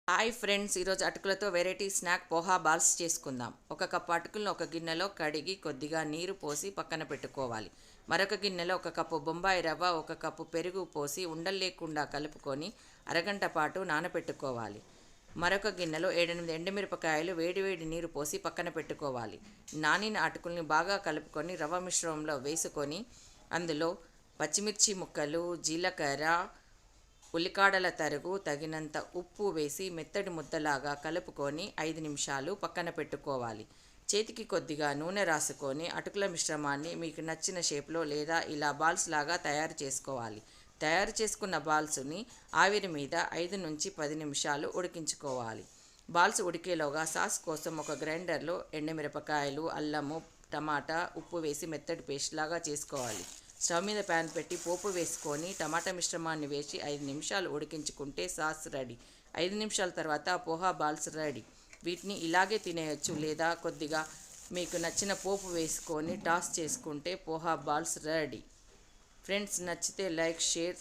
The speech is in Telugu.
హాయ్ ఫ్రెండ్స్, ఈరోజు అటుకులతో వెరైటీ స్నాక్ పోహా బాల్స్ చేసుకుందాం. ఒక కప్పు అటుకులను ఒక గిన్నెలో కడిగి కొద్దిగా నీరు పోసి పక్కన పెట్టుకోవాలి. మరొక గిన్నెలో ఒక కప్పు బొంబాయి రవ్వ, ఒక కప్పు పెరుగు పోసి ఉండలు లేకుండా కలుపుకొని అరగంట పాటు నానబెట్టుకోవాలి. మరొక గిన్నెలో 7-8 ఎండుమిరపకాయలు వేడివేడి నీరు పోసి పక్కన పెట్టుకోవాలి. నానిన అటుకుల్ని బాగా కలుపుకొని రవ్వ మిశ్రమంలో వేసుకొని అందులో పచ్చిమిర్చి ముక్కలు, జీలకర్ర, ఉల్లికాడల తరుగు, తగినంత ఉప్పు వేసి మెత్తటి ముద్దలాగా కలుపుకొని 5 నిమిషాలు పక్కన పెట్టుకోవాలి. చేతికి కొద్దిగా నూనె రాసుకొని అటుకుల మిశ్రమాన్ని మీకు నచ్చిన షేప్లో లేదా ఇలా బాల్స్ లాగా తయారు చేసుకోవాలి. తయారు చేసుకున్న బాల్స్ని ఆవిరి మీద 5 నుంచి 10 నిమిషాలు ఉడికించుకోవాలి. బాల్స్ ఉడికేలోగా సాస్ కోసం ఒక గ్రైండర్లో ఎండుమిరపకాయలు, అల్లము, టమాటా, ఉప్పు వేసి మెత్తటి పేస్ట్ లాగా చేసుకోవాలి. స్టవ్ మీద ప్యాన్ పెట్టి పోపు వేసుకొని టమాటా మిశ్రమాన్ని వేసి 5 నిమిషాలు ఉడికించుకుంటే సాస్ రెడీ. 5 నిమిషాల తర్వాత పోహా బాల్స్ రెడీ. వీటిని ఇలాగే తినేయచ్చు లేదా కొద్దిగా మీకు నచ్చిన పోపు వేసుకొని టాస్ చేసుకుంటే పోహా బాల్స్ రెడీ. ఫ్రెండ్స్, నచ్చితే లైక్, షేర్